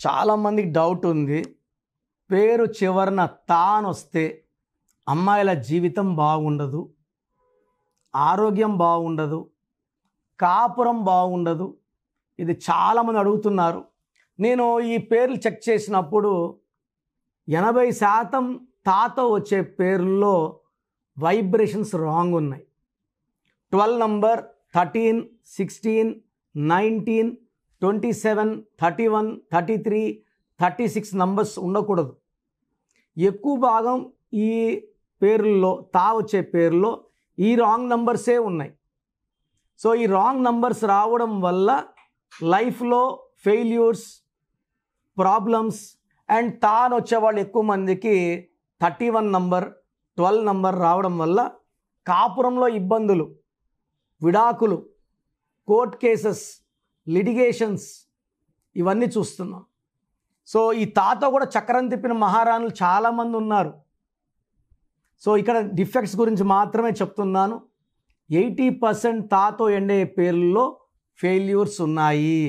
చాలామందికి డౌట్ ఉంది, పేరు చివరన తా అని వస్తే అమ్మాయిల జీవితం బాగుండదు, ఆరోగ్యం బాగుండదు, కాపురం బాగుండదు. ఇది చాలామంది అడుగుతున్నారు. నేను ఈ పేర్లు చెక్ చేసినప్పుడు 80% తాతో వచ్చే పేర్లలో వైబ్రేషన్స్ రాంగ్ ఉన్నాయి. 12 నంబర్, 13, 16, 19, 27, 31, 33, 36 నంబర్స్ ఉండకూడదు. ఎక్కువ భాగం ఈ పేర్లలో తా వచ్చే పేర్లో ఈ రాంగ్ నంబర్సే ఉన్నాయి. సో ఈ రాంగ్ నంబర్స్ రావడం వల్ల లైఫ్లో ఫెయిల్యూర్స్, ప్రాబ్లమ్స్ అండ్ తా అని వచ్చేవాళ్ళు ఎక్కువ మందికి 31 నంబర్, 12 నంబర్ రావడం వల్ల కాపురంలో ఇబ్బందులు, విడాకులు, కోర్ట్ కేసెస్, లిటిగేషన్స్ ఇవన్నీ చూస్తున్నాం. సో ఈ తాతో కూడా చక్రం తిప్పిన మహారాణులు చాలామంది ఉన్నారు. సో ఇక్కడ డిఫెక్ట్స్ గురించి మాత్రమే చెప్తున్నాను. 80% తాతో ఎండే పేర్లలో ఫెయిల్యూర్స్ ఉన్నాయి.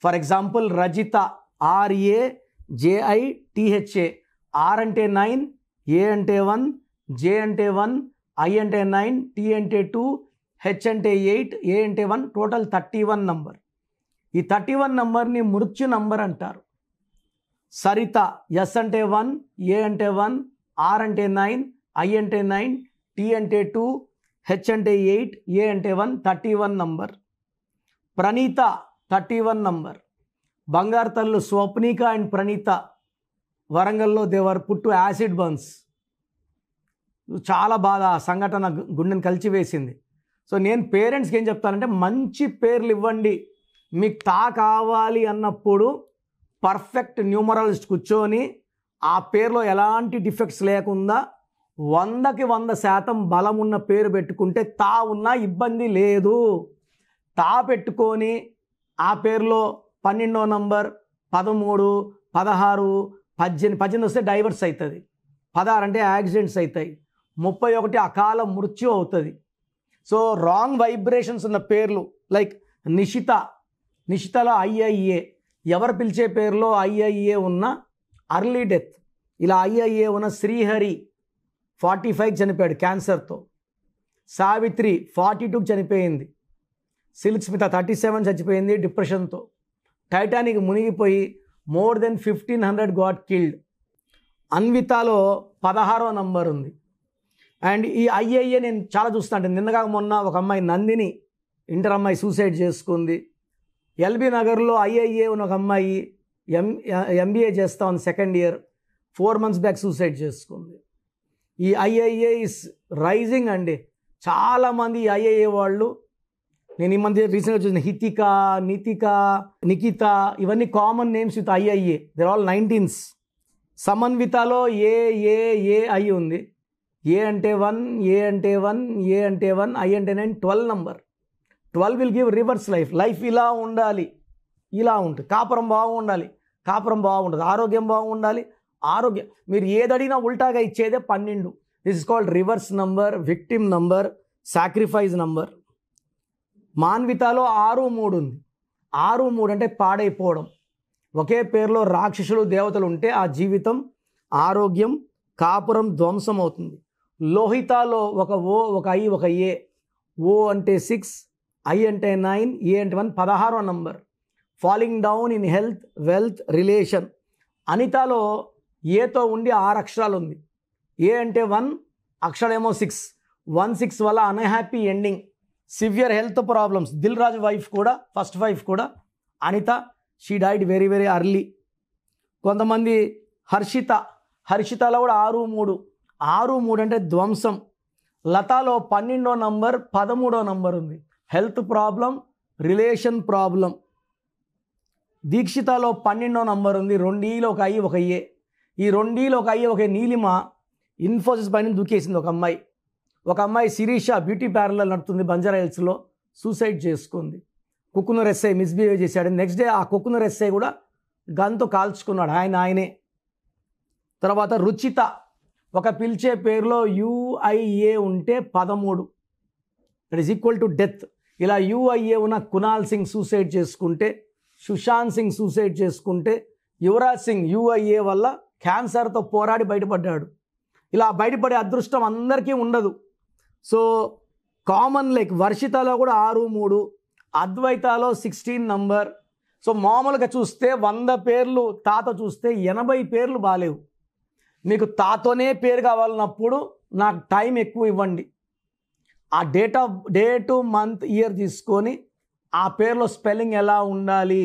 For example Rajitha, RAJITHA, R అంటే 9, ఏ అంటే 1, జే అంటే 1, ఐ అంటే 9, టీ అంటే 2, హెచ్ అంటే 8, ఏ అంటే 1, టోటల్ 31 నంబర్. ఈ 31 నంబర్ని మృత్యు నంబర్ అంటారు. సరిత, ఎస్ అంటే 1, ఏ అంటే 1, ఆర్ అంటే 9, ఐ అంటే 9, టీ అంటే 2, హెచ్ అంటే 8, ఏ అంటే 1, 31 నంబర్. ప్రణీత 31 నంబర్. బంగారు తల్లు స్వప్నిక అండ్ ప్రణీత వరంగల్లో దేవర్ పుట్టు యాసిడ్ బర్న్స్. చాలా బాధ, ఆ సంఘటన గుండెని కలిచివేసింది. సో నేను పేరెంట్స్కి ఏం చెప్తానంటే మంచి పేర్లు ఇవ్వండి. మీకు తా కావాలి అన్నప్పుడు పర్ఫెక్ట్ న్యూమరాలజిస్ట్ కూర్చొని ఆ పేరులో ఎలాంటి డిఫెక్ట్స్ లేకుండా 100కి 100% బలం ఉన్న పేరు పెట్టుకుంటే తా ఉన్నా ఇబ్బంది లేదు. తా పెట్టుకొని ఆ పేరులో 12వ నంబర్, 13, 16, 18 వస్తే డైవర్స్ అవుతుంది. 16 అంటే యాక్సిడెంట్స్ అవుతాయి. 31 అకాల మృత్యు అవుతుంది. సో రాంగ్ వైబ్రేషన్స్ ఉన్న పేర్లు లైక్ నిషిత, నిషితలో IIA, ఎవరు పిలిచే పేరులో IIA ఉన్న అర్లీ డెత్. ఇలా IIA ఉన్న శ్రీహరి 45 చనిపోయాడు క్యాన్సర్తో. సావిత్రి 42 చనిపోయింది. సిల్క్ స్మిత 37 చచ్చిపోయింది డిప్రెషన్తో. టైటానిక్ మునిగిపోయి మోర్ దెన్ 1500 గాట్ కిల్డ్. అన్వితాలో 16వ నంబర్ ఉంది. అండ్ ఈ IIA నేను చాలా చూస్తాను. నిన్నగా మొన్న ఒక అమ్మాయి నందిని, ఇంటర్ అమ్మాయి సూసైడ్ చేసుకుంది. LB నగర్లో IIA ఉన్న ఒక అమ్మాయి MBA చేస్తా ఉంది, second year, 4 months back suicide చేసుకుంది. ఈ IIA ఇస్ రైజింగ్ అండి. చాలామంది IIA వాళ్ళు, నేను ఈ మధ్య రీసెంట్గా చూసిన హితిక, నితిక, నిఖిత, ఇవన్నీ common names with IIA. There all 19s. సమన్వితలో AAI ఉంది. ఏ అంటే 1, ఏ అంటే 1, ఏ అంటే 1, ఐ అంటే 9, 12 number. 12 will give reverse life. Life ఇలా ఉండాలి, ఇలా ఉంటుంది. కాపురం బాగుండాలి, కాపురం బాగుంటుంది. ఆరోగ్యం బాగుండాలి, ఆరోగ్యం. మీరు ఏది అడిగినా ఉల్టాగా ఇచ్చేదే 12. This is called reverse number, victim number, sacrifice number. మాన్వితాలో 6-3 ఉంది. 6-3 అంటే పాడైపోవడం. ఒకే పేరులో రాక్షసులు, దేవతలు ఉంటే ఆ జీవితం, ఆరోగ్యం, కాపురం ధ్వంసం అవుతుంది. లోహితాలో ఒక ఓ, ఒక ఐ, ఒక ఏ. ఓ అంటే 6, ఐ అంటే 9, ఏ అంటే 1, 16వ number. Falling down in health, wealth, relation. అనితాలో ఏతో ఉండి 6 అక్షరాలు ఉంది. ఏ అంటే 1, అక్షరాలేమో 6. 1-6 వల్ల unhappy ending, severe health problems. Dil Raju wife కూడా, ఫస్ట్ వైఫ్ కూడా Anitha, she died very very early. కొంతమంది హర్షిత, హర్షితలో కూడా 6-3. 6-3 అంటే ధ్వంసం. లతాలో 12వ నంబర్, 13వ నంబర్ ఉంది. Health problem, relation problem. దీక్షితలో 12వ నంబర్ ఉంది. 2లో ఒక ఐ, ఒక ఏ. ఈ 2లో ఒక ఐ, ఒక నీలిమ ఇన్ఫోసిస్ పైన దూకేసింది ఒక అమ్మాయి. ఒక అమ్మాయి శిరీష బ్యూటీ పార్లర్ నడుపుతుంది బంజారా హిల్స్లో, సూసైడ్ చేసుకుంది. కుక్కునూర్ ఎస్ఐ మిస్బిహేవ్ చేశాడు. నెక్స్ట్ డే ఆ కుక్కునూర్ ఎస్ఐ కూడా గన్తో కాల్చుకున్నాడు, ఆయనే. తర్వాత రుచిత, ఒక పిలిచే పేరులో UIA ఉంటే 13, that is equal to death. ఇలా UIA ఉన్న కునాల్ సింగ్ సూసైడ్ చేసుకుంటే, సుశాంత్ సింగ్ సూసైడ్ చేసుకుంటే యువరాజ్ సింగ్ UIA వల్ల క్యాన్సర్తో పోరాడి బయటపడ్డాడు. ఇలా బయటపడే అదృష్టం అందరికీ ఉండదు. సో కామన్ లైక్ వర్షితలో కూడా 6-3, అద్వైతాలో 16 నంబర్. సో మామూలుగా చూస్తే 100 పేర్లు తాత చూస్తే 80 పేర్లు బాలేవు. మీకు తాతోనే పేరు కావాలన్నప్పుడు నాకు టైం ఎక్కువ ఇవ్వండి. ఆ డేటు మంత్ ఇయర్ తీసుకొని ఆ పేరులో స్పెల్లింగ్ ఎలా ఉండాలి,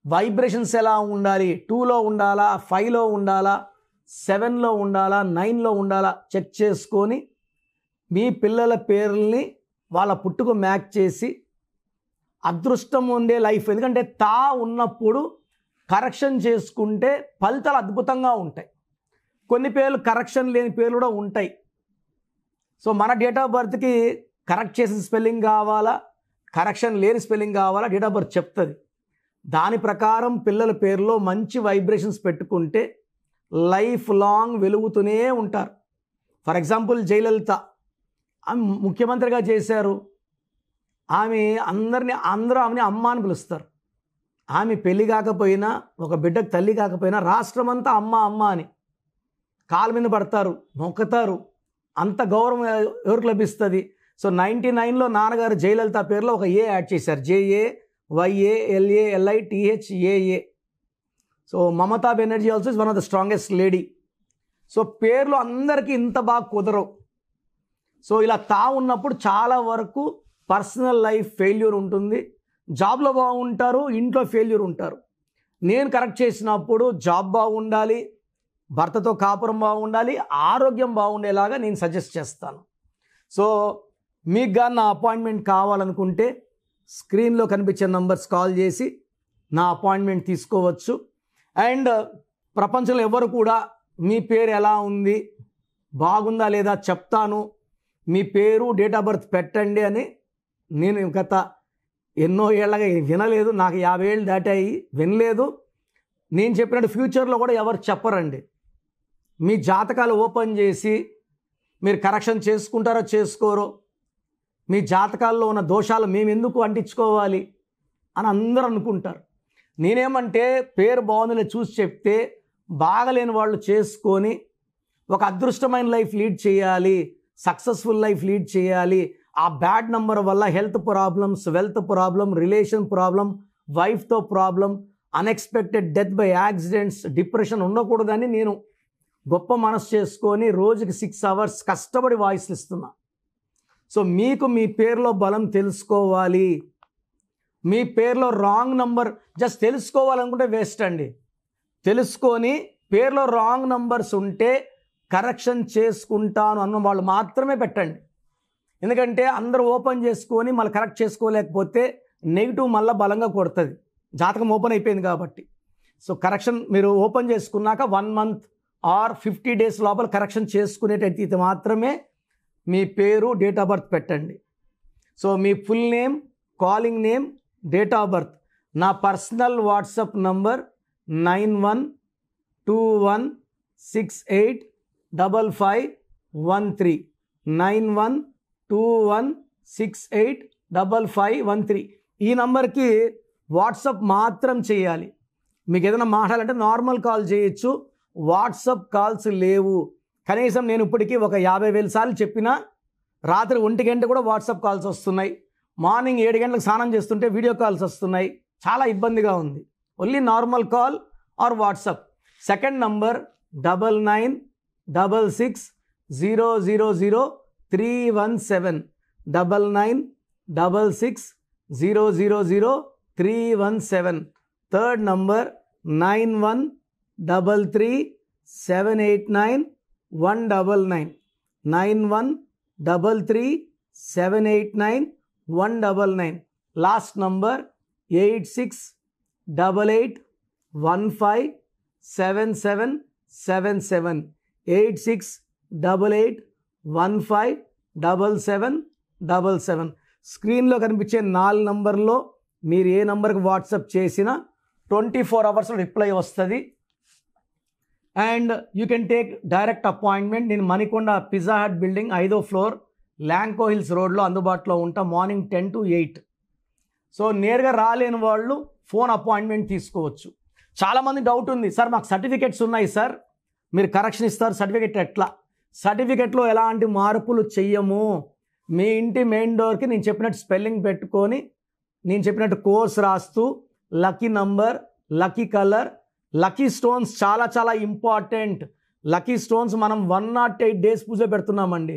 వైబ్రేషన్స్ ఎలా ఉండాలి, 2లో ఉండాలా, 5లో ఉండాలా, 7లో ఉండాలా, 9లో ఉండాలా చెక్ చేసుకొని మీ పిల్లల పేర్లని వాళ్ళ పుట్టుకు మ్యాచ్ చేసి అదృష్టం ఉండే లైఫ్. ఎందుకంటే తా ఉన్నప్పుడు కరెక్షన్ చేసుకుంటే ఫలితాలు అద్భుతంగా ఉంటాయి. కొన్ని పేర్లు కరెక్షన్ లేని పేర్లు కూడా ఉంటాయి. సో మన డేట్ ఆఫ్ బర్త్కి కరెక్ట్ చేసిన స్పెల్లింగ్ కావాలా, కరెక్షన్ లేని స్పెల్లింగ్ కావాలా, డేట్ ఆఫ్ బర్త్ చెప్తుంది. దాని ప్రకారం పిల్లల పేరులో మంచి వైబ్రేషన్స్ పెట్టుకుంటే లైఫ్ లాంగ్ వెలుగుతూనే ఉంటారు. ఫర్ ఎగ్జాంపుల్ జయలలిత ఆమె ముఖ్యమంత్రిగా చేశారు. ఆమె అందరూ ఆమెని అమ్మ అని పిలుస్తారు. ఆమె పెళ్ళి కాకపోయినా, ఒక బిడ్డకు తల్లి కాకపోయినా రాష్ట్రమంతా అమ్మ అమ్మ అని కాళ్ళ మీద పడతారు, మొక్కుతారు. అంత గౌరవం ఎవరికి లభిస్తుంది? సో 99లో నాన్నగారు జయలలిత పేరులో ఒక ఏ యాడ్ చేశారు, JAYALALITHAA. So Mamata Banerjee also is one of the strongest lady. So పేర్లు అందరికీ ఇంత బాగా కుదరవు. సో ఇలా తా ఉన్నప్పుడు చాలా వరకు పర్సనల్ లైఫ్ ఫెయిల్యూర్ ఉంటుంది. జాబ్లో బాగుంటారు, ఇంట్లో ఫెయిల్యూర్ ఉంటారు. నేను కరెక్ట్ చేసినప్పుడు జాబ్ బాగుండాలి, భర్తతో కాపురం బాగుండాలి, ఆరోగ్యం బాగుండేలాగా నేను సజెస్ట్ చేస్తాను. సో మీకు కానీ నా అపాయింట్మెంట్ కావాలనుకుంటే స్క్రీన్లో కనిపించే నంబర్స్ కాల్ చేసి నా అపాయింట్మెంట్ తీసుకోవచ్చు. అండ్ ప్రపంచంలో ఎవరు కూడా మీ పేరు ఎలా ఉంది, బాగుందా లేదా చెప్తాను, మీ పేరు డేట్ ఆఫ్ బర్త్ పెట్టండి అని నేను గత ఎన్నో ఏళ్ళగా వినలేదు. నాకు 50 ఏళ్ళు దాటాయి, వినలేదు. నేను చెప్పినట్టు ఫ్యూచర్లో కూడా ఎవరు చెప్పరండి. మీ జాతకాలు ఓపెన్ చేసి మీరు కరెక్షన్ చేసుకుంటారో చేసుకోరో, మీ జాతకాల్లో ఉన్న దోషాలు మేము ఎందుకు అంటించుకోవాలి అని అందరూ అనుకుంటారు. నేనేమంటే పేరు బాగుందని చూసి చెప్తే బాగలేని వాళ్ళు చేసుకొని ఒక అదృష్టమైన లైఫ్ లీడ్ చేయాలి, సక్సెస్ఫుల్ లైఫ్ లీడ్ చేయాలి. ఆ బ్యాడ్ నంబర్ వల్ల health problems, wealth problem, relation problem, వైఫ్తో problem, unexpected death by accidents, depression ఉండకూడదని నేను గొప్ప మనసు చేసుకొని రోజుకి 6 అవర్స్ కష్టపడి వాయిస్లు ఇస్తున్నా. సో మీకు మీ పేరులో బలం తెలుసుకోవాలి. మీ పేరులో రాంగ్ నంబర్ జస్ట్ తెలుసుకోవాలనుకుంటే వేస్ట్ అండి. తెలుసుకొని పేరులో రాంగ్ నంబర్స్ ఉంటే కరెక్షన్ చేసుకుంటాను అన్న వాళ్ళు మాత్రమే పెట్టండి. ఎందుకంటే అందరూ ఓపెన్ చేసుకొని మళ్ళీ కరెక్ట్ చేసుకోలేకపోతే నెగిటివ్ మళ్ళీ బలంగా కొడుతుంది. జాతకం ఓపెన్ అయిపోయింది కాబట్టి. సో కరెక్షన్ మీరు ఓపెన్ చేసుకున్నాక 1 మంత్ ఆర్ 50 డేస్ లోపల కరెక్షన్ చేసుకునేటైతే మాత్రమే మీ పేరు డేట్ ఆఫ్ బర్త్ పెట్టండి. So me full name, calling name, date of birth. నా పర్సనల్ వాట్సాప్ నంబర్ 9121685513 9121685513. ఈ నంబర్కి వాట్సాప్ మాత్రం చేయాలి. మీకు ఏదైనా మాట్లాడాలంటే నార్మల్ కాల్ చేయొచ్చు, వాట్సాప్ కాల్స్ లేవు. కనీసం నేను ఇప్పటికీ ఒక 50,000 సార్లు చెప్పినా రాత్రి 1 గంట కూడా వాట్సాప్ కాల్స్ వస్తున్నాయి. మార్నింగ్ 7 గంటలకు స్నానం చేస్తుంటే వీడియో కాల్స్ వస్తున్నాయి. చాలా ఇబ్బందిగా ఉంది. Only normal call or WhatsApp. Second number 9966000317 9966000317. Third number 9133789199 9133789199. Last number 8688157777 8688157777. స్క్రీన్లో కనిపించే 4 నంబర్లో మీరు ఏ నంబర్కి వాట్సాప్ చేసినా 24 అవర్స్లో రిప్లై వస్తుంది. And you can take direct appointment. నేను మణికొండ పిజ్జా హట్ బిల్డింగ్ 5వ ఫ్లోర్ ల్యాంకో హిల్స్ రోడ్లో అందుబాటులో ఉంటా. Morning 10 to 8. సో నేరుగా రాలేని వాళ్ళు ఫోన్ అపాయింట్మెంట్ తీసుకోవచ్చు. చాలామంది డౌట్ ఉంది, సార్ మాకు సర్టిఫికెట్స్ ఉన్నాయి సార్, మీరు కరెక్షన్ ఇస్తారు, సర్టిఫికెట్ ఎట్లా? సర్టిఫికెట్లో ఎలాంటి మార్పులు చెయ్యము. మీ ఇంటి మెయిన్ డోర్కి నేను చెప్పినట్టు స్పెల్లింగ్ పెట్టుకొని, నేను చెప్పినట్టు కోర్స్ రాస్తూ, lucky number, lucky colour, lucky stones చాలా చాలా ఇంపార్టెంట్. లక్కీ స్టోన్స్ మనం 108 డేస్ పూజ పెడుతున్నామండి.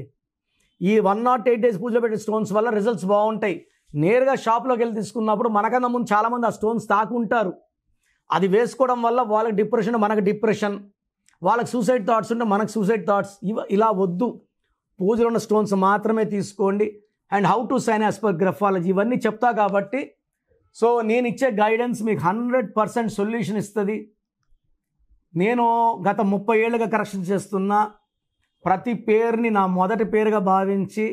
ఈ 108 డేస్ పూజ పెట్టే స్టోన్స్ వల్ల రిజల్ట్స్ బాగుంటాయి. నేరుగా షాప్లోకి వెళ్ళి తీసుకున్నప్పుడు మనకన్నా ముందు చాలామంది ఆ స్టోన్స్ తాకుంటారు. అది వేసుకోవడం వల్ల వాళ్ళకి డిప్రెషన్, మనకు డిప్రెషన్, వాళ్ళకి సూసైడ్ థాట్స్ ఉంటే మనకు సూసైడ్ థాట్స్. ఇలా వద్దు. పూజలో ఉన్న స్టోన్స్ మాత్రమే తీసుకోండి. And how to sign as per graphology ఇవన్నీ చెప్తా కాబట్టి, సో నేను ఇచ్చే గైడెన్స్ మీకు 100% సొల్యూషన్ ఇస్తుంది. నేను గత 30 ఏళ్ళుగా కరెక్షన్ చేస్తున్నా. ప్రతి పేరుని నా మొదటి పేరుగా భావించి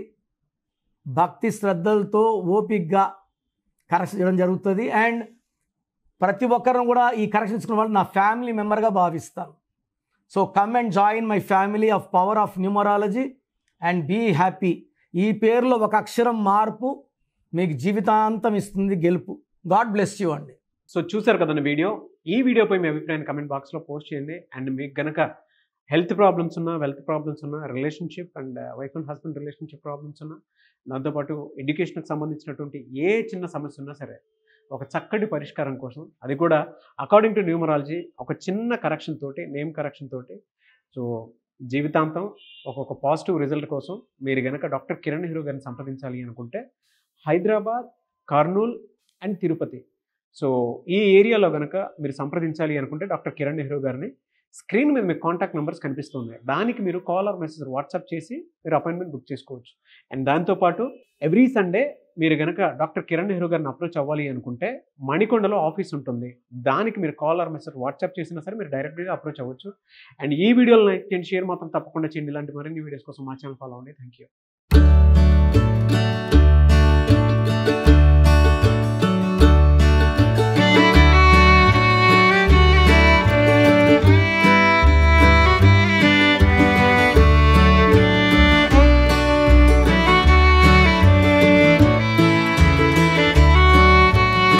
భక్తి శ్రద్ధలతో ఓపిక్గా కరెక్షన్ చేయడం జరుగుతుంది. అండ్ ప్రతి ఒక్కరిని కూడా ఈ కరెక్షన్ ఇచ్చుకున్న వాళ్ళు నా ఫ్యామిలీ మెంబర్గా భావిస్తాను. So come and join my family of power of numerology and be happy. ఈ పేరులో ఒక అక్షరం మార్పు మీకు జీవితాంతం ఇస్తుంది గెలుపు. గాడ్ బ్లెస్ యూ అండి. సో చూసారు కదండి వీడియో. ఈ వీడియోపై మీ అభిప్రాయాన్ని కమెంట్ బాక్స్లో పోస్ట్ చేయండి. అండ్ మీకు కనుక హెల్త్ ప్రాబ్లమ్స్ ఉన్నా, వెల్త్ ప్రాబ్లమ్స్ ఉన్నా, relationship and wife and husband relationship problems ఉన్నా, దాంతోపాటు ఎడ్యుకేషన్కి సంబంధించినటువంటి ఏ చిన్న సమస్య ఉన్నా సరే, ఒక చక్కటి పరిష్కారం కోసం, అది కూడా అకార్డింగ్ టు న్యూమరాలజీ, ఒక చిన్న కరెక్షన్ తోటి, నేమ్ కరెక్షన్ తోటి, సో జీవితాంతం ఒక పాజిటివ్ రిజల్ట్ కోసం మీరు కనుక డాక్టర్ కిరణ్ నెహ్రూ గారిని సంప్రదించాలి అనుకుంటే హైదరాబాద్, కర్నూల్ అండ్ తిరుపతి, సో ఈ ఏరియాలో కనుక మీరు సంప్రదించాలి అనుకుంటే డాక్టర్ కిరణ్ నెహ్రూ గారిని స్క్రీన్ మీద మీకు కాంటాక్ట్ నెంబర్స్ కనిపిస్తున్నాయి. దానికి మీరు కాల్ ఆర్ మెసేజ్ వాట్సాప్ చేసి మీరు అపాయింట్మెంట్ బుక్ చేసుకోవచ్చు. అండ్ దాంతోపాటు ఎవ్రీ సండే మీరు కనుక డాక్టర్ కిరణ్ నెహ్రూ గారిని అప్రోచ్ అవ్వాలి అనుకుంటే మణికొండలో ఆఫీస్ ఉంటుంది. దానికి మీరు కాల్ ఆర్ మెసేజ్ వాట్సాప్ చేసినా సరే మీరు డైరెక్ట్గా అప్రోచ్ అవ్వచ్చు. అండ్ ఈ వీడియోలో లైక్ చేయండి, షేర్ మాత్రం తప్పకుండా చేయండి. ఇలాంటి మరిన్ని వీడియోస్ కోసం మా ఛానల్ ఫాలో అవ్వండి. Thank you.